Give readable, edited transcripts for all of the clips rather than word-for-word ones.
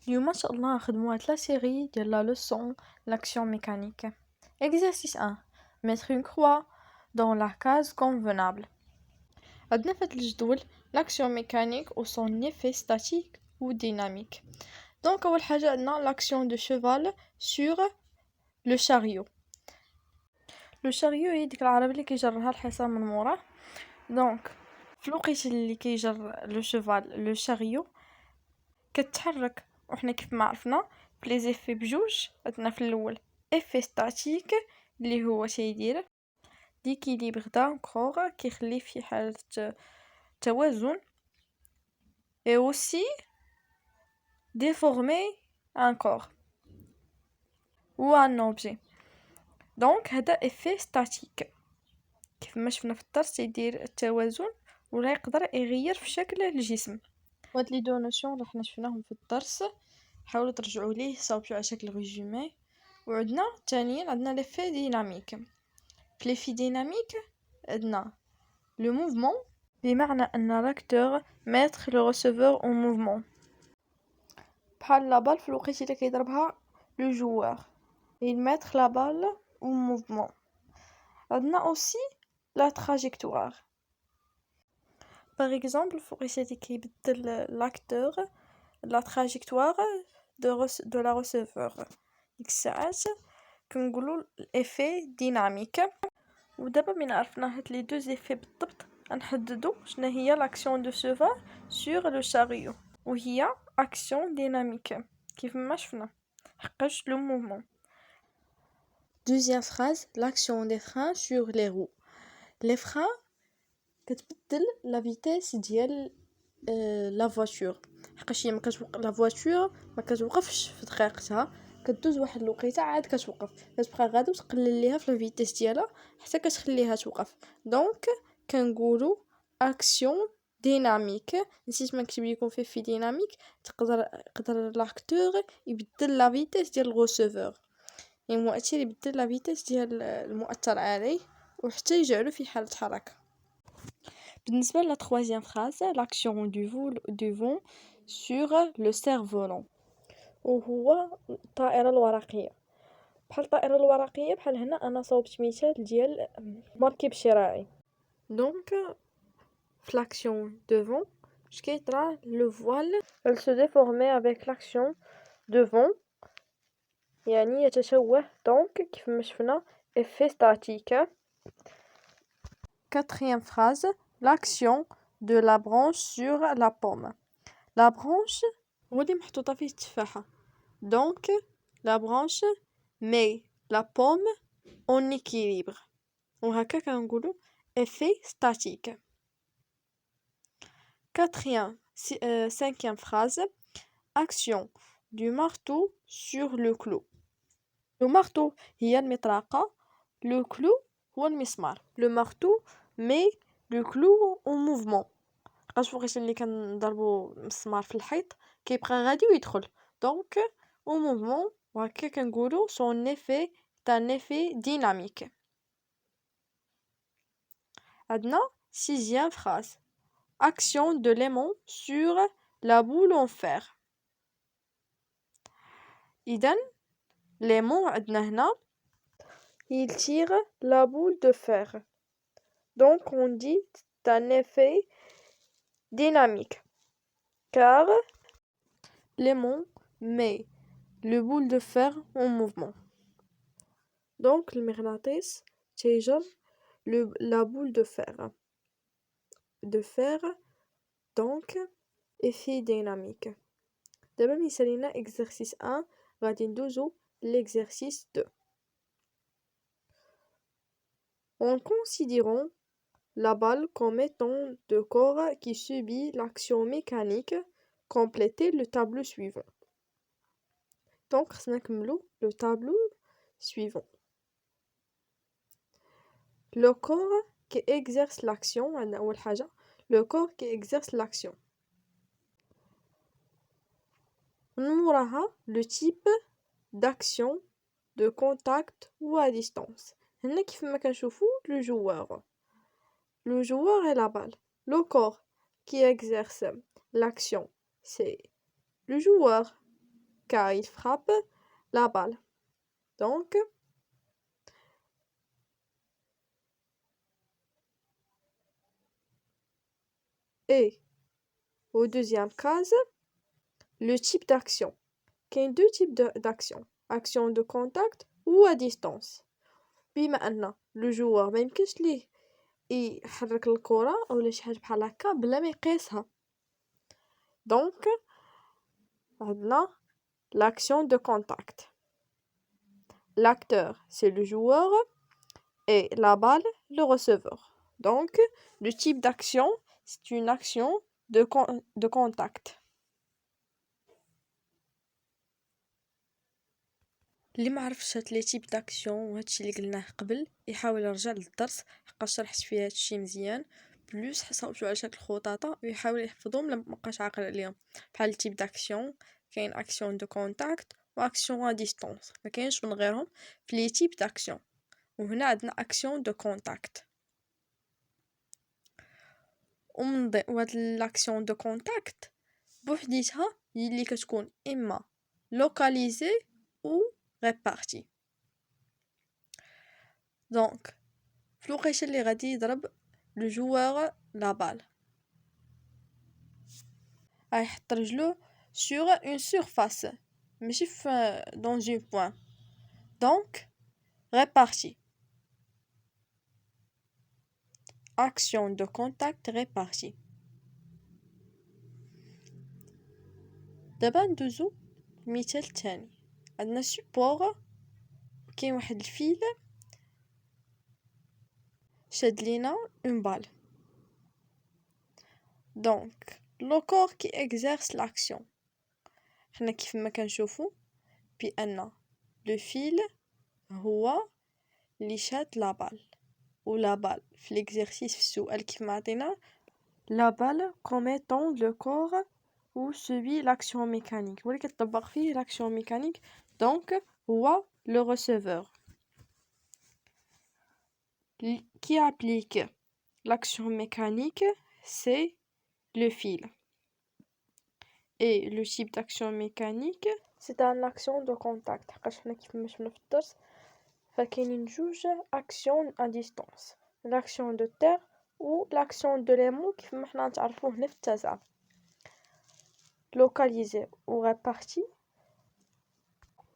اليوم ان شاء الله نخدمو هاد لا série ديال la leçon l'action mécanique. Exercice 1. Mettre une croix dans la case convenable. عندنا في هاد الجدول l'action mécanique ou son effet statique ou dynamique. Donc أول حاجة عندنا l'action de cheval sur le chariot. Le chariot هي ديك العربة اللي كيجرها الحصان من موراه. دونك في الوقيته اللي كيجر لو شيفال لو شاريو كتحرك، وحنا كيف ما عرفنا في لي زيفي بجوج. عندنا في الاول افي ستاتيك اللي هو تيدير ليكيليبر دان كور كيخليه في حالة توازن، اي اوسي ديفورمي ان كور ou un objet. دونك هذا افي ستاتيك كيف ما شفنا في الدرس تيدير التوازن ولا يقدر يغير في شكل الجسم. وهاد لي دو نوسيون اللي حنا شفناهم في الدرس حاولوا ترجعوا ليه صاوبتوا على شكل ريزومي. وعندنا ثانيا عندنا ليفي ديناميك. في ليفي ديناميك عندنا لو موفمون، بمعنى ان لاكتور ميتر لو ريسيفور اون موفمون، بحال لا بال في الوقت اللي كيضربها لو جوار il mettre la balle en mouvement. عندنا اوسي لا تراجيكتوار. Par exemple, faut essayer de l'acteur la trajectoire de la receveur. ديك الساعات كنقولوا l'effet dynamique. ودابا من عرفنا هاد لي دو زيفي بالضبط غنحددوا شنو هي l'action de cheval sur le chariot وهي action dynamique كيف ما شفنا حقاش لو موفمون. Deuxième phrase, l'action des freins sur les roues. Les freins كتبدل لا فيتيس ديال لا فواتور، حقاش هي لا فواتور ما كتوقفش في دقيقتها، كدوز واحد الوقيته عاد كتوقف، كتبقى غادا وتقلل ليها في لا فيتيس ديالها حتى كتخليها توقف. دونك كنقولوا اكسيون ديناميك. نسيت ما نكتب لكم في ديناميك يقدر لاكتور يبدل لا فيتيس ديال الغوسيفور، يعني المؤثر يبدل لا فيتيس ديال المؤثر عليه وحتى يجعله في حالة حركة. بالنسبة لا troisième phrase, l'action du vent sur le cerf-volant وهو الطائرة الورقية. بحال الطائرة الورقية بحال هنا أنا صوبت مثال ديال مركب شراعي. دونك في l'action de vent اش كيطرا le voile elle se déforme avec l'action de vent، يعني يتشوه. دونك كيف ما شفنا effet statique. Quatrième phrase, l'action de la branche sur la pomme. La branche هو اللي محطوطة فيه التفاحة. Donc la branche met la pomme en équilibre. وهكا كنقولوا effet statique. Cinquième phrase, action du marteau sur le clou. Le marteau هي المطرقة، le clou هو المسمار. Le marteau met le clou en mouvement. علاش فوقيت اللي كنضربو مسمار في الحيط كيبقى غادي ويدخل. دونك au mouvement وهكا كنقولوا son effet est un effet dynamique. عندنا sixième phrase, action de l'aimant sur la boule en fer. إذن l'aimant عندنا هنا il tire la boule de fer. Donc on dit c'est un effet dynamique car l'aimant met le boule de fer en mouvement. Donc المغناطيس تيجر la boule de fer. Donc effet dynamique. دابا من سالينا exercice 1 غادي ندوزو l'exercice 2. En considérant la balle comme étant de corps qui subit l'action mécanique, complétez le tableau suivant. Donc خصنا نكملو le tableau suivant. Le corps qui exerce l'action عندنا أول حاجة le corps qui exerce l'action. من موراها le type d'action de contact ou à distance. هنا كيف ما كنشوفو le joueur et la balle. Le corps qui exerce l'action c'est le joueur car il frappe la balle. Donc, et au deuxième case, le type d'action. Il y a deux types d'action. Action de contact ou à distance. بما أن le joueur ما يمكنش ليه يحرك الكرة أو شي حاجة بحال هكا بلا ما يقيسها. Donc, عندنا l'action de contact. L'acteur, c'est le joueur et la balle, le receveur. Donc, le type d'action, c'est une action de contact. اللي ما عرفش هاد لي تيب داكسيون وهادشي اللي قلناه قبل يحاول يرجع للدرس حقاش شرحت فيه هادشي مزيان بلوس صاوبتو على شكل خطاطه ويحاول يحفظهم لما مبقاش عاقل عليهم بحال تيب داكسيون كاين اكسيون دو كونتاكت واكسيون ا ديستانس ما كاينش من غيرهم في لي تيب داكسيون وهنا عندنا اكسيون دو كونتاكت ومن هاد لاكسيون دو كونتاكت بوحديتها هي اللي كتكون اما لوكاليزي او réparti. Donc, في الوقيته اللي غادي يضرب لو جوور لا بال يحط رجلو sur une surface ماشي في dans un point. Donc, réparti. Action de contact répartie. دابا ندوزو المثال الثاني. عندنا سيبور كاين واحد الفيل شاد لينا اون بال. دونك لو كور كي اكزيرس لاكسيون حنا كيف ما كنشوفو بان لو فيل هو اللي شاد لا بال ولا بال في ليكزيرسيس في السؤال كيف ما عطينا لا بال كوميتون لو كور ou celui l'action mécanique واللي كتطبق فيه l'action mécanique donc هو le receveur qui applique l'action mécanique c'est le fil et le type d'action mécanique c'est une action de contact حقاش حنا كيف ما شفنا في الدرس فكاينين جوج action à distance l'action de terre ou l'action de l'aimant كيف ما حنا نتعرفوه هنا في التاسعة localisé ou réparti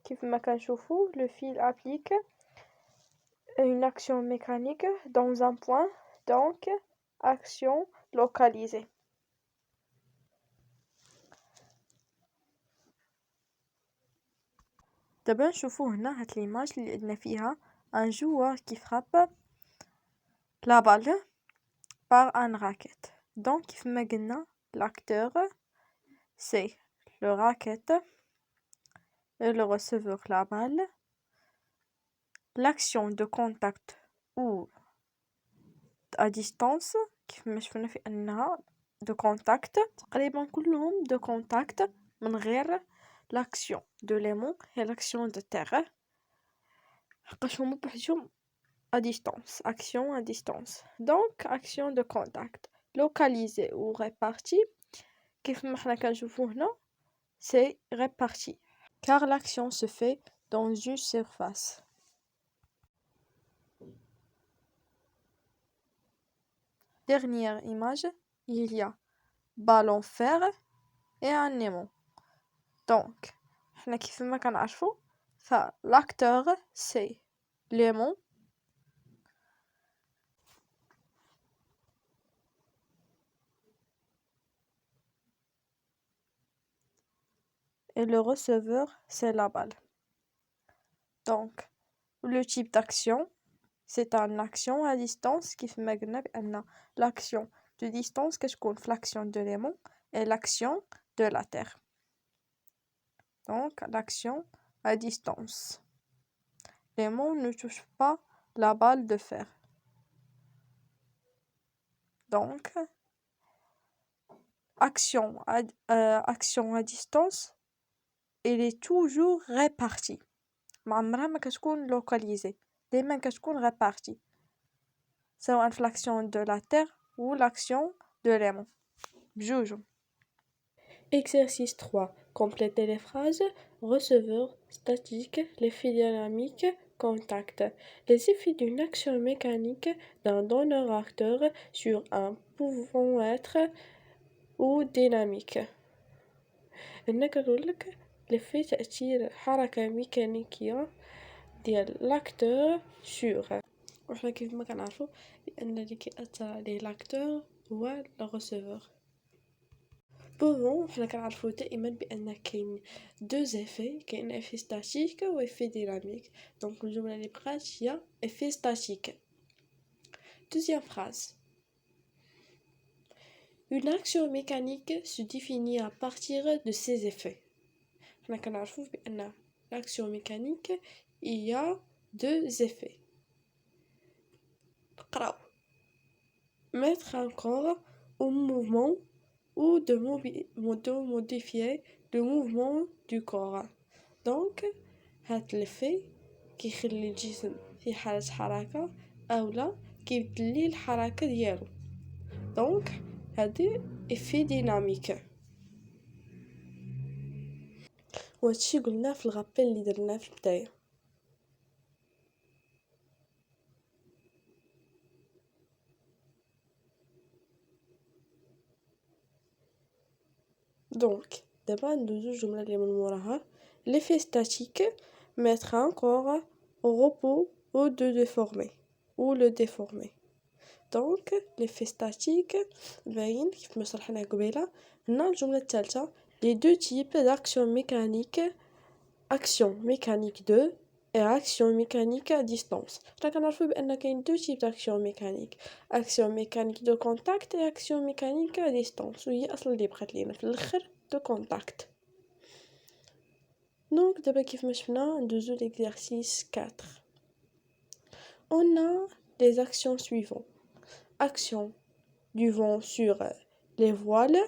كيف ما كنشوفو le fil applique une action mécanique dans un point donc action localisée. دابا نشوفو هنا هاد ليماج اللي عندنا فيها ان joueur qui frappe la balle par un raquette. Donc كيف ما قلنا l'acteur c'est le raquette et le receveur la balle. L'action de contact ou à distance كيف ما شفنا في انها de contact تقريبا كلهم de contact من غير l'action de l'aimant et l'action de terre حقاش هما بوحدهم à distance action à distance donc action de contact localisé ou réparti كيف ما حنا كنشوفو هنا c'est réparti car l'action se fait dans une surface. Dernière image, il y a ballon fer et un aimant. Donc, حنا كيف ما كنعرفو l'acteur c'est l'aimant et le receveur c'est la balle. Donc, le type d'action c'est une action à distance كيف ما قلنا بأن l'action de distance كتكون في l'action de l'aimant et l'action de la terre. Donc, l'action à distance. L'aimant ne touche pas la balle de fer. Donc, action à distance, elle est toujours répartie. ما عمرها ما كتكون localisée. دايما كتكون répartie. سواء في l'action de la terre ou l'action de l'aimant. بجوجهم. Exercice 3. Complétez les phrases. Receveur, statique, l'effet dynamique, contact. Les effets d'une action mécanique d'un donneur-acteur sur un pouvant être ou dynamique. نقولك l'effet تأثير حركة ميكانيكية ديال l'acteur sur. وحنا كيف ما كنعرفو بأن اللي كيأثر عليه l'acteur هو الرسيفور. بوفون حنا كنعرفو دائما بأن كاين deux effets، كاين effet statique و effet dynamique. donc الجملة اللي بقات هي effet statique. Deuxième phrase. Une action mécanique se définit à partir de ses effets. حنا كنعرفو بأن l'action mécanique il y a deux effets. نقراو mettre un corps au mouvement ou de modifier le mouvement du corps. donc هاد l'effet كيخلي الجسم في حالة حركة أولا كيبدل ليه الحركة ديالو. donc هادي effet dynamique. وهادشي قلنا في الغابيل اللي درناه في البداية. donc دابا ندوزو الجملة اللي من موراها. l'effet statique mettre un corps au repos ou le déformer. donc l'effet statique باين كيف ما شرحنا قبيله. هنا الجملة الثالثة les deux types d'action mécanique de et action mécanique à distance. حنا كنعرفو بأن كاين deux types d'action mécanique، action mécanique de contact et action mécanique à distance، وهي أصلا اللي بقات لينا في الآخر de contact. donc دابا كيف ما شفنا ندوزو l'exercice 4. on a les actions suivantes. action du vent sur les voiles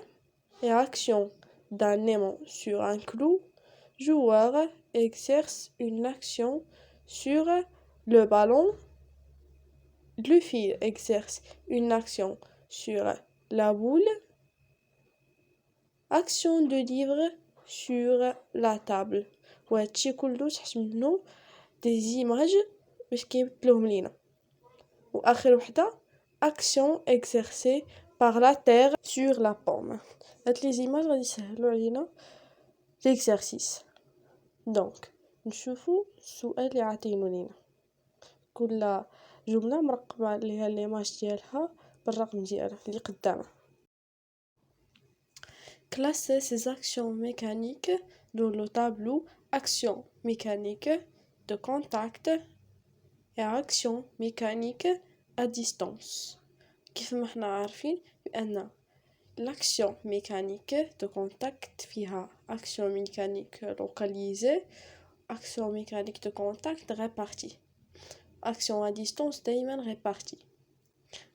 et action d'un aimant sur un clou. joueur exerce une action sur le ballon. le fil exerce une action sur la boule. action de livre sur la table. وهادشي كله تحت منو des images باش كيبدلوهم لينا. واخر وحده action exercée par la terre sur la pomme. هاد لي زيماج غادي يسهلوا علينا l'exercice. دونك نشوفوا السؤال اللي عاطينو لينا. كل جمله مرقمه عليها ليماج ديالها بالرقم ديالها اللي قدامها. classer ces actions mécaniques dans le tableau action mécanique de contact et action mécanique à distance. كيف ما احنا عارفين بأن l'action mécanique de contact فيها action mécanique localisée, action mécanique de contact répartie, action à distance دايما répartie.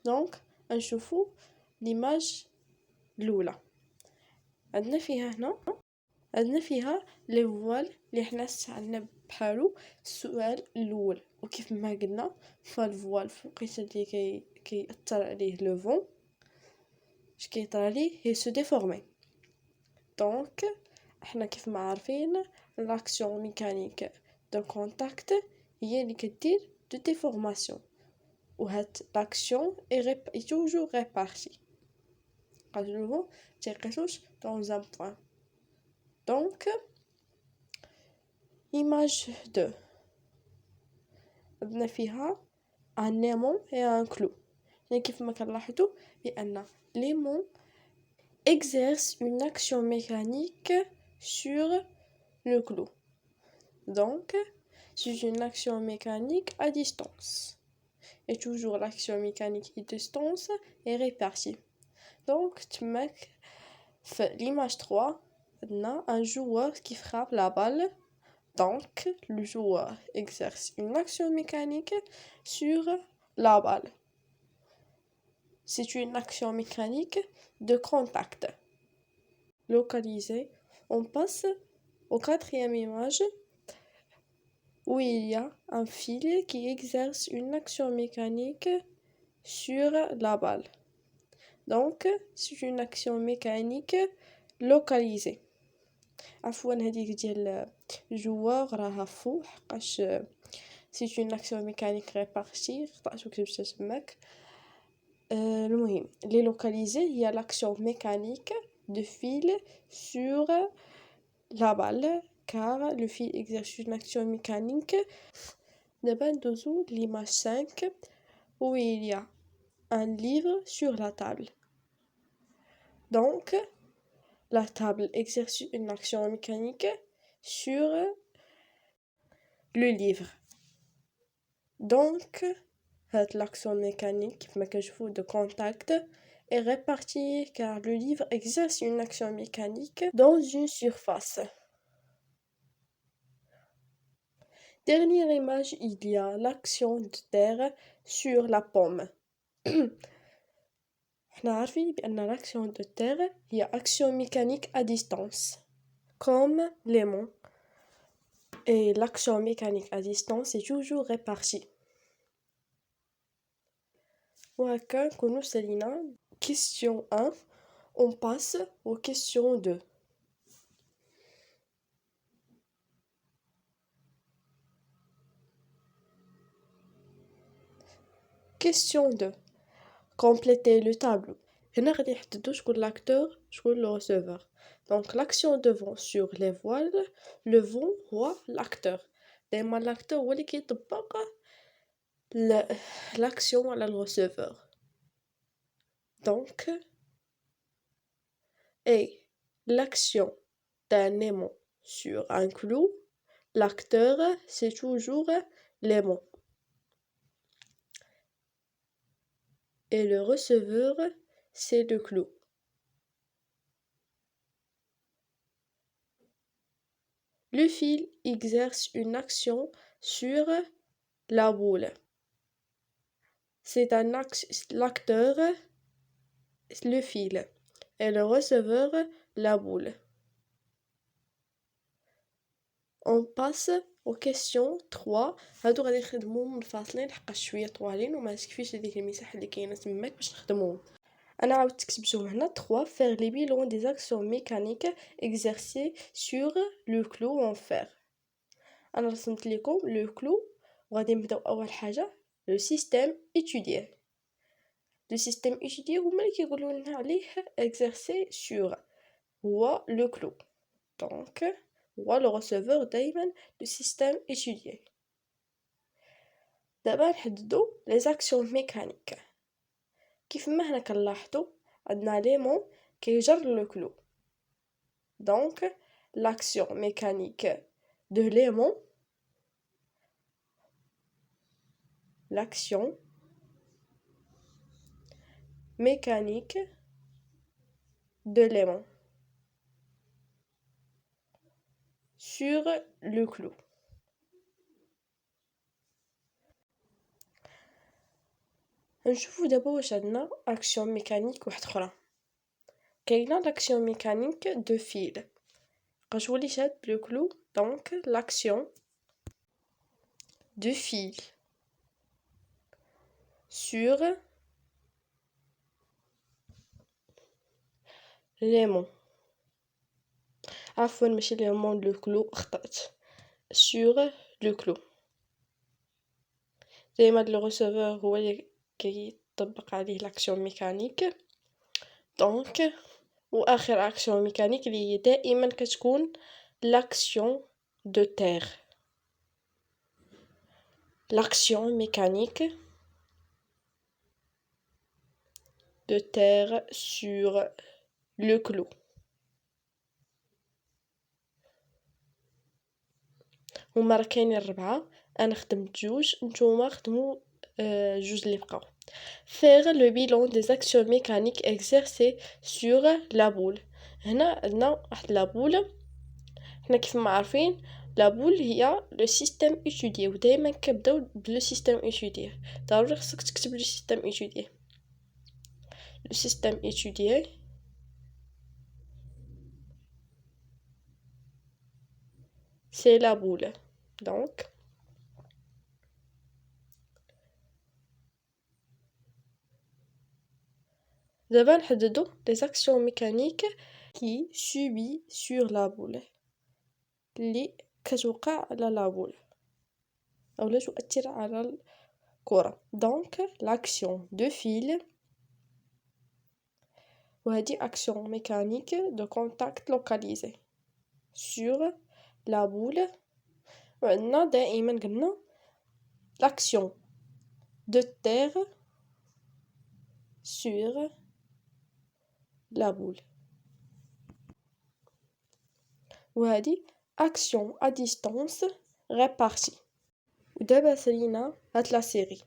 donc نشوفوا l'image الأولى. عندنا فيها لي فوال اللي حنا سالنا بحالو السؤال الاول. وكيف ما قلنا فالفوال فوقيت اللي كيأثر عليه لو فون اش كيطرى ليه هي سو ديفورمي. دونك احنا كيف ما عارفين لاكسيون ميكانيك دو كونتاكت هي اللي كدير دو ديفورماسيون، وهاد لاكسيون اي توجور ريبارتي قالوا تيقيسوش dans un point. donc image 2 عندنا فيها un aimant et un clou. يعني كيف ما كنلاحظوا بأن l'aimant exerce une action mécanique sur le clou. donc c'est une action mécanique à distance. et toujours l'action mécanique à distance est répartie. donc تماك في l'image 3 عندنا un joueur qui frappe la balle. donc le joueur exerce une action mécanique sur la balle. c'est une action mécanique de contact localisée. on passe au quatrième image où il y a un fil qui exerce une action mécanique sur la balle. donc c'est une action mécanique localiser. عفوا هذيك ديال joueur راها فوق حقاش c'est une action mécanique répartie خطأت وكتبتها تماك. المهم les localiser هي l'action mécanique de fil sur la balle car le fil exerce une action mécanique. دابا ندوزو l'image 5 où il y a un livre sur la table. Donc la table exerce une action mécanique sur le livre. Donc l'action mécanique de contact est répartie car le livre exerce une action mécanique dans une surface. Dernière image, il y a l'action de terre sur la pomme. احنا عارفين بأن l'action de terre هي action mécanique à distance comme l'aimant. Et l'action mécanique à distance est toujours répartie. وهكا نكونو سالينا question 1. On passe aux questions 2. Question 2. Complétez le tableau. هنا غادي نحددو شكون l'acteur شكون le receveur. Donc l'action de vent sur les voiles, le vent هو l'acteur. دايما l'acteur هو اللي كيطبق l'action على le receveur. Donc et l'action d'un aimant sur un clou, l'acteur c'est toujours l'aimant. Et le receveur c'est le clou. Le fil exerce une action sur la boule. C'est un l'acteur, le fil, et le receveur, la boule. On passe aux questions 3. هادو غادي نخدموهم منفصلين حقاش شويه طوالين وما نسكفيش هذيك المساحه اللي كاينه تماك باش نخدموهم. انا عاودت كتبتهم هنا 3. faire les bilans des actions mécaniques exercées sur le clou en fer. انا رسمت لكم لو كلو وغادي نبداو اول حاجه لو سيستيم étudié. Le système étudié هما اللي كيقولوا لنا عليه exercer sur هو لو كلو. Donc هو le receveur دايما du système étudié. دابا نحددو les actions mécaniques. كيف ما هنا كنلاحظوا عندنا l'aimant كيجر لو كلو. Donc l'action mécanique de l'aimant, l'action mécanique de l'aimant sur le clou. نشوفو دابا واش عندنا اكسيون ميكانيك واحده اخرى. كاينه لاكسيون ميكانيك دو فيل قاش هو اللي شاد لو كلو. دونك لاكسيون دو فيل sur l'aimant. عفوا ماشي l'aimant لو كلو خطأت. sur le clou. دايما لو receveur هو اللي كيطبق عليه لاكسيون ميكانيك. دونك واخر اكسيون ميكانيك اللي هي دائما كتكون لاكسيون دو تير. لاكسيون ميكانيك de terre sur le clou. هما راه كاينين 4. انا خدمت 2 نتوما خدموا 2 اللي بقاو. faire le bilan des actions mécaniques exercées sur la boule. هنا عندنا واحد لا بول. حنا كيف ما عارفين لا بول هي لو سيستيم étudié ودائما كنبداو بلو سيستيم étudié. ضروري خصك تكتب لو سيستيم étudié. Le système étudié c'est la boule. Donc دابا نحددو les actions mécaniques qui subit sur la boule اللي كتوقع على la boule أولا تؤثر على الكرة. donc l'action de fil وهذه action mécanique de contact localisé sur la boule. وعندنا دائما قلنا l'action de terre sur la boule وهذه action à distance répartie. ودابا سالينا هاد لا سيري